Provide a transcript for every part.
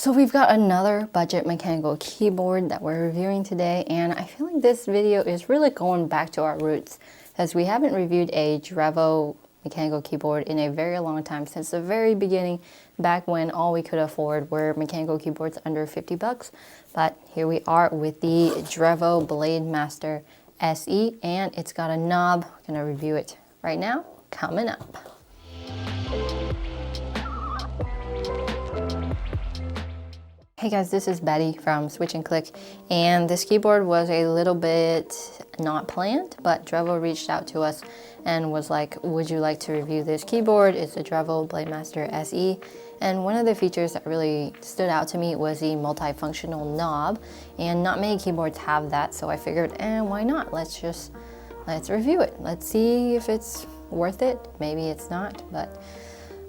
So we've got another budget mechanical keyboard that we're reviewing today, and I feel like this video is really going back to our roots, as we haven't reviewed a Drevo mechanical keyboard in a very long time, since the very beginning, back when all we could afford were mechanical keyboards under 50 bucks. But here we are with the Drevo Blademaster SE, and it's got a knob. I'm gonna review it right now, coming up. Hey guys, this is Betty from Switch and Click, and this keyboard was a little bit not planned, but Drevo reached out to us and was like, would you like to review this keyboard? It's a Drevo Blademaster SE, and one of the features that really stood out to me was the multifunctional knob, and not many keyboards have that, so I figured, why not? Let's review it. Let's see if it's worth it. Maybe it's not, but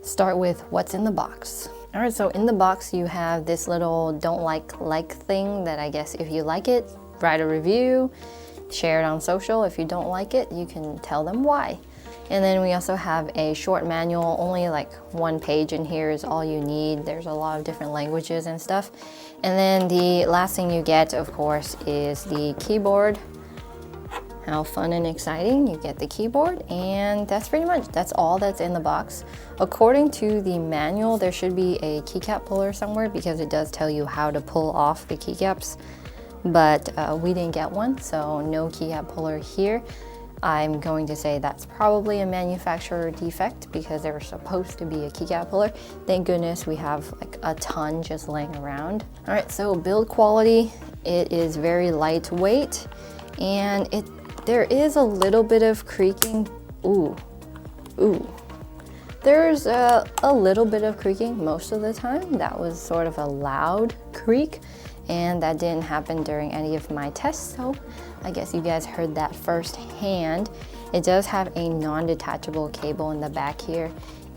start with what's in the box. All right, so in the box you have this little don't like thing that I guess if you like it, write a review, share it on social. If you don't like it, you can tell them why. And then we also have a short manual, only like 1 page in here is all you need. There's a lot of different languages and stuff. And then the last thing you get, of course, is the keyboard. How fun and exciting. You get the keyboard, and that's all that's in the box. According to the manual, there should be a keycap puller somewhere because it does tell you how to pull off the keycaps, but we didn't get one, so no keycap puller here. I'm going to say that's probably a manufacturer defect because there was supposed to be a keycap puller. Thank goodness we have like a ton just laying around. All right, so build quality, it is very lightweight, and there is a little bit of creaking. Ooh. There's a little bit of creaking most of the time. That was sort of a loud creak, and that didn't happen during any of my tests, so I guess you guys heard that firsthand. It does have a non-detachable cable in the back here,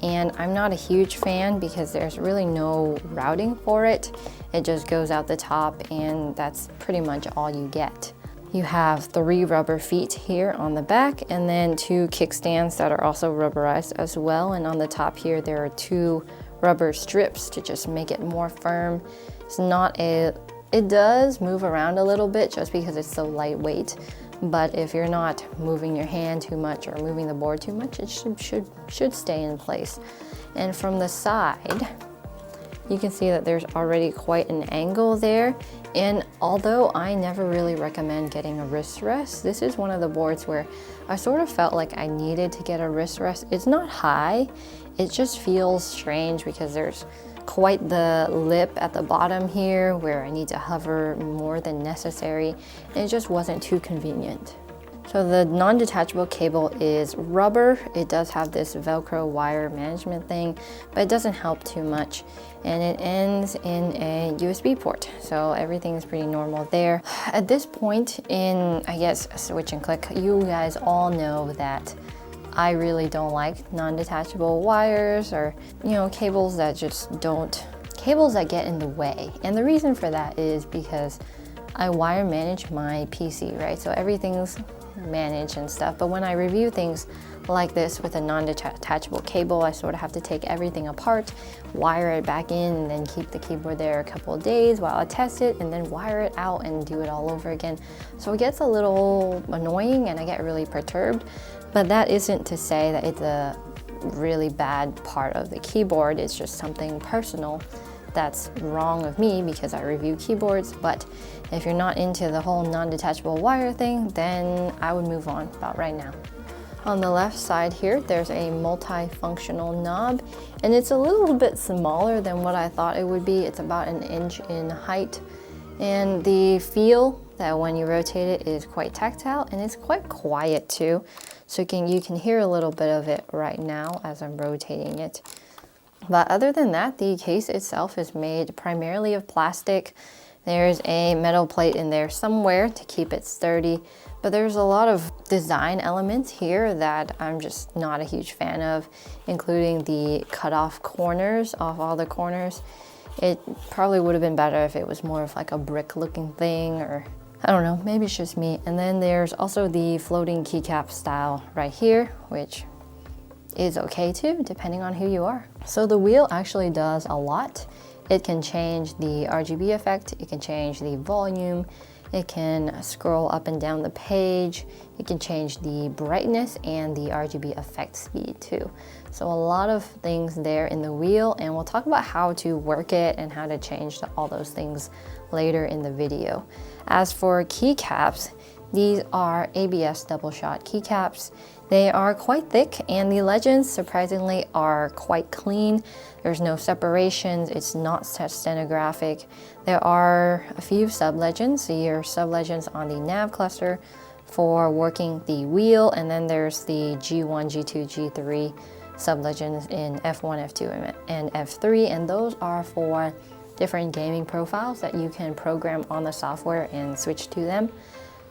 and I'm not a huge fan because there's really no routing for it. It just goes out the top, and that's pretty much all you get. You have 3 rubber feet here on the back, and then 2 kickstands that are also rubberized as well. And on the top here, there are 2 rubber strips to just make it more firm. It does move around a little bit just because it's so lightweight, but if you're not moving your hand too much or moving the board too much, it should stay in place. And from the side, you can see that there's already quite an angle there. And although I never really recommend getting a wrist rest, this is one of the boards where I sort of felt like I needed to get a wrist rest. It's not high, it just feels strange because there's quite the lip at the bottom here where I need to hover more than necessary, and it just wasn't too convenient. So the non-detachable cable is rubber. It does have this Velcro wire management thing, but it doesn't help too much. And it ends in a USB port, so everything is pretty normal there. At this point in, I guess, Switch and Click, you guys all know that I really don't like non-detachable wires or, cables that cables that get in the way. And the reason for that is because I wire manage my PC, right? So everything's managed and stuff, but when I review things like this with a non-detachable cable, I sort of have to take everything apart, wire it back in, and then keep the keyboard there a couple of days while I test it, and then wire it out and do it all over again. So it gets a little annoying and I get really perturbed, but that isn't to say that it's a really bad part of the keyboard. It's just something personal that's wrong of me because I review keyboards. But if you're not into the whole non-detachable wire thing, then I would move on about right now. On the left side here, there's a multifunctional knob, and it's a little bit smaller than what I thought it would be. It's about 1 inch in height, and the feel that when you rotate it is quite tactile, and it's quite quiet too. So you can hear a little bit of it right now as I'm rotating it. But other than that, the case itself is made primarily of plastic. There's a metal plate in there somewhere to keep it sturdy, but there's a lot of design elements here that I'm just not a huge fan of, including the cut-off corners off all the corners. It probably would have been better if it was more of like a brick-looking thing, or I don't know, maybe it's just me. And then there's also the floating keycap style right here, which is okay too, depending on who you are. So the wheel actually does a lot. It can change the RGB effect, it can change the volume, it can scroll up and down the page, it can change the brightness and the RGB effect speed too. So a lot of things there in the wheel, and we'll talk about how to work it and how to change all those things later in the video. As for keycaps, these are ABS double shot keycaps. They are quite thick, and the legends surprisingly are quite clean. There's no separations, it's not stenographic. There are a few sub-legends. So your sub-legends on the nav cluster for working the wheel, and then there's the G1, G2, G3 sub-legends in F1, F2, and F3, and those are for different gaming profiles that you can program on the software and switch to them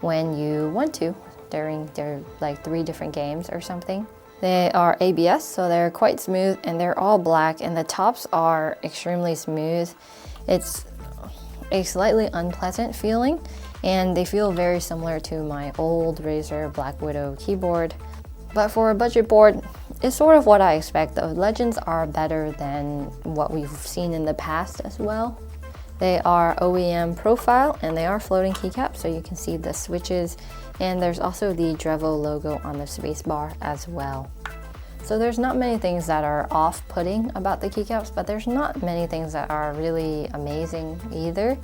when you want to during their like 3 different games or something. They are ABS, so they're quite smooth, and they're all black, and the tops are extremely smooth. It's a slightly unpleasant feeling, and they feel very similar to my old Razer Black Widow keyboard. But for a budget board, it's sort of what I expect. The legends are better than what we've seen in the past as well. They are OEM profile, and they are floating keycaps, so you can see the switches, and there's also the Drevo logo on the spacebar as well. So there's not many things that are off-putting about the keycaps, but there's not many things that are really amazing either.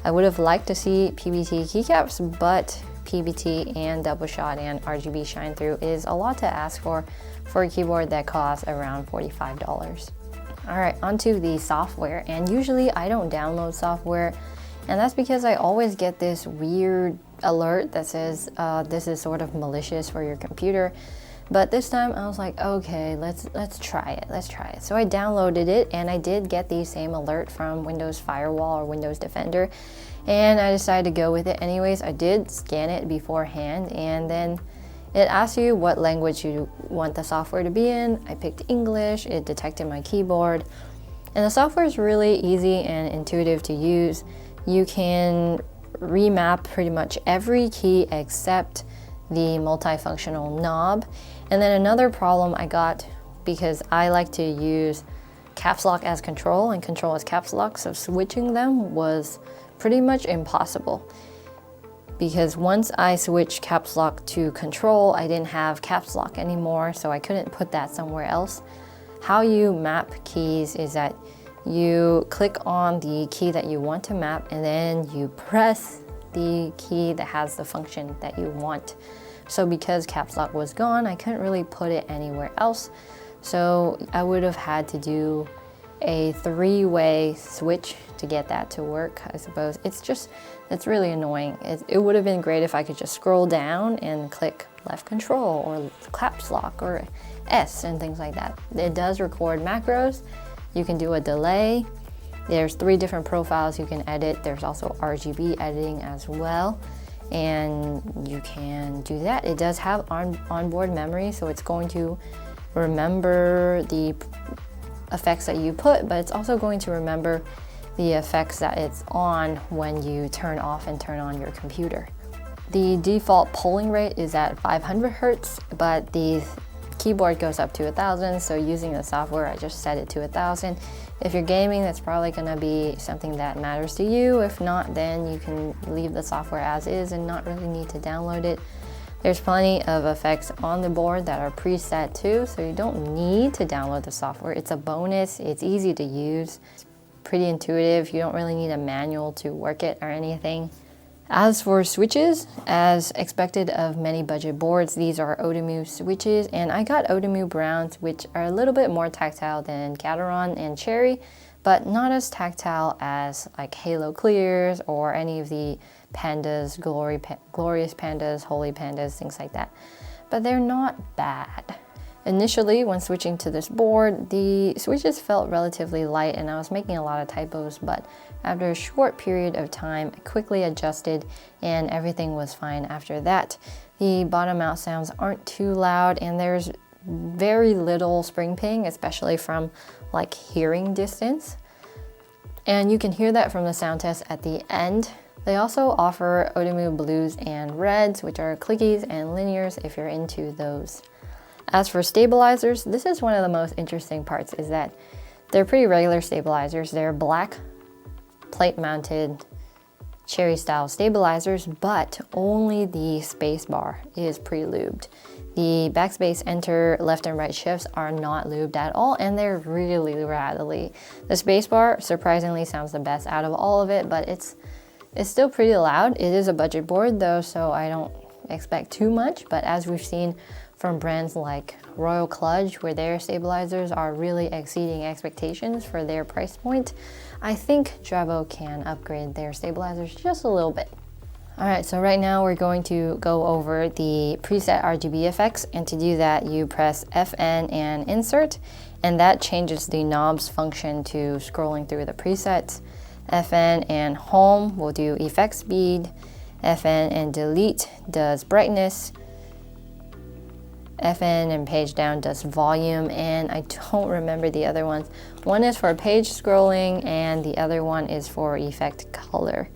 I would have liked to see PBT keycaps, but PBT and double shot and RGB shine through is a lot to ask for a keyboard that costs around $45. All right, onto the software, and usually I don't download software, and that's because I always get this weird alert that says this is sort of malicious for your computer. But this time I was like, okay, let's try it. So I downloaded it, and I did get the same alert from Windows Firewall or Windows Defender, and I decided to go with it anyways. I did scan it beforehand, and then it asks you what language you want the software to be in. I picked English, it detected my keyboard, and the software is really easy and intuitive to use. You can remap pretty much every key except the multifunctional knob. And then another problem I got, because I like to use caps lock as control and control as caps lock, so switching them was pretty much impossible. Because once I switched caps lock to control, I didn't have caps lock anymore, so I couldn't put that somewhere else. How you map keys is that you click on the key that you want to map, and then you press the key that has the function that you want. So because caps lock was gone, I couldn't really put it anywhere else. So I would have had to do a 3-way switch to get that to work, I suppose. It's really annoying. It would have been great if I could just scroll down and click left control or caps lock or S and things like that. It does record macros. You can do a delay. There's 3 different profiles you can edit. There's also RGB editing as well, and you can do that. It does have onboard memory, so it's going to remember the effects that you put, but it's also going to remember the effects that it's on when you turn off and turn on your computer. The default polling rate is at 500 Hertz, but the keyboard goes up to 1000, so using the software I just set it to 1000. If you're gaming, that's probably going to be something that matters to you. If not, then you can leave the software as is and not really need to download it. There's plenty of effects on the board that are preset too, so you don't need to download the software. It's a bonus, it's easy to use, it's pretty intuitive. You don't really need a manual to work it or anything. As for switches, as expected of many budget boards, these are Outemu switches, and I got Outemu Browns, which are a little bit more tactile than Gateron and Cherry, but not as tactile as like Halo Clears or any of the Pandas, Glorious Pandas, Holy Pandas, things like that. But they're not bad. Initially, when switching to this board, the switches felt relatively light and I was making a lot of typos, but after a short period of time, I quickly adjusted and everything was fine after that. The bottom out sounds aren't too loud and there's very little spring ping, especially from like hearing distance. And you can hear that from the sound test at the end. They also offer Outemu Blues and Reds, which are clickies and linears if you're into those. As for stabilizers, this is one of the most interesting parts, is that They're pretty regular stabilizers. They're black plate mounted cherry style stabilizers, but only the space bar is pre-lubed. The backspace, enter, left and right shifts are not lubed at all, and they're really rattly. The space bar surprisingly sounds the best out of all of it, but it's still pretty loud. It is a budget board though, so I don't expect too much, but as we've seen from brands like Royal Kludge, where their stabilizers are really exceeding expectations for their price point, I think Drevo can upgrade their stabilizers just a little bit. All right, so right now we're going to go over the preset RGB effects, and to do that you press FN and insert, and that changes the knob's function to scrolling through the presets. FN and home will do effect speed, FN and delete does brightness, FN and page down does volume, and I don't remember the other ones. One is for page scrolling and the other one is for effect color.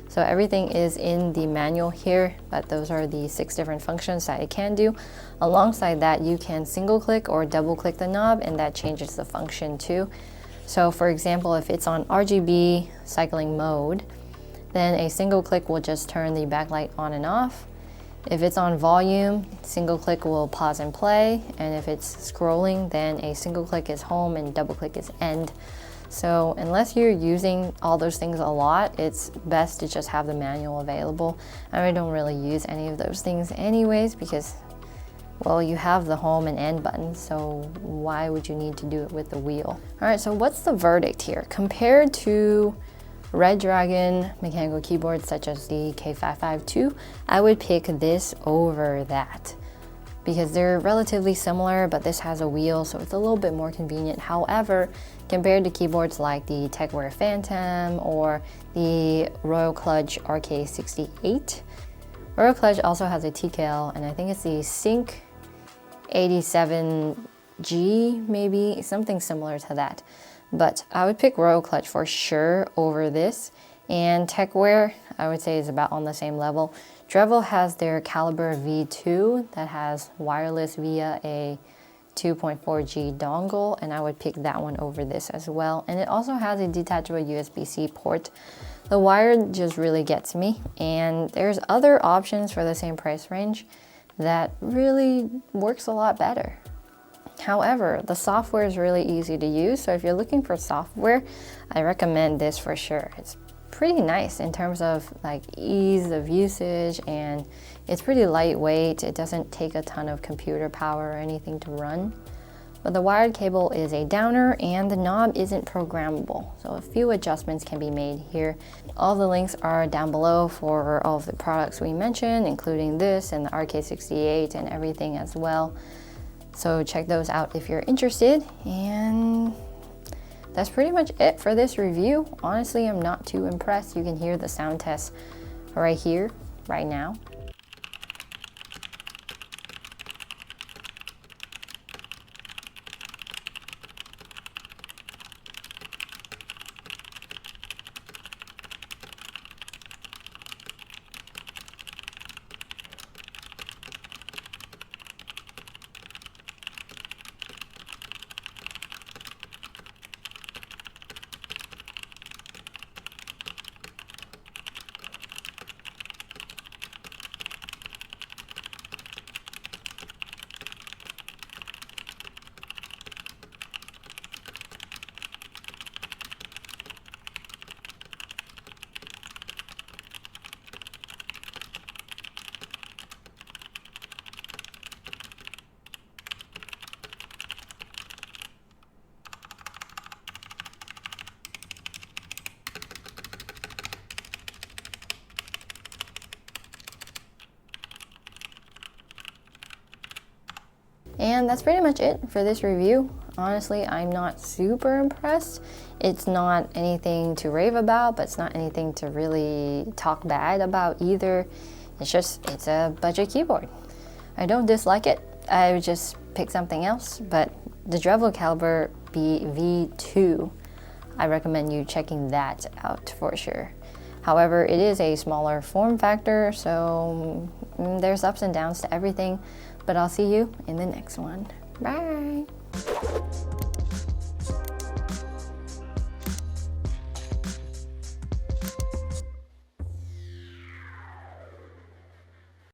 So everything is in the manual here, but those are the 6 different functions that it can do. Alongside that, you can single click or double click the knob, and that changes the function too. So for example, if it's on RGB cycling mode, then a single click will just turn the backlight on and off. If it's on volume, single click will pause and play, and if it's scrolling, then a single click is home and double click is end. So unless you're using all those things a lot, it's best to just have the manual available. I don't really use any of those things anyways because, well, you have the home and end buttons, so why would you need to do it with the wheel? All right, so what's the verdict here? Compared to Red Dragon mechanical keyboards such as the K552, I would pick this over that, because they're relatively similar, but this has a wheel, so it's a little bit more convenient. However, compared to keyboards like the Techwear Phantom or the Royal Kludge RK68, Royal Kludge also has a TKL, and I think it's the Sync 87G, maybe, something similar to that. But I would pick Royal Kludge for sure over this, and Techwear, I would say, is about on the same level. Drevo has their Caliber V2 that has wireless via a 2.4G dongle, and I would pick that one over this as well. And it also has a detachable USB-C port. The wired just really gets me, and there's other options for the same price range that really works a lot better. However, the software is really easy to use, so if you're looking for software, I recommend this for sure. It's pretty nice in terms of like ease of usage, and it's pretty lightweight. It doesn't take a ton of computer power or anything to run. But the wired cable is a downer, and the knob isn't programmable, so a few adjustments can be made here. All the links are down below for all of the products we mentioned, including this and the RK68 and everything as well. So check those out if you're interested, and that's pretty much it for this review. Honestly, I'm not too impressed. You can hear the sound test right here, right now. And that's pretty much it for this review. Honestly, I'm not super impressed. It's not anything to rave about, but it's not anything to really talk bad about either. It's a budget keyboard. I don't dislike it. I would just pick something else, but the Drevo Caliber V2, I recommend you checking that out for sure. However, it is a smaller form factor, so there's ups and downs to everything, but I'll see you in the next one. Bye!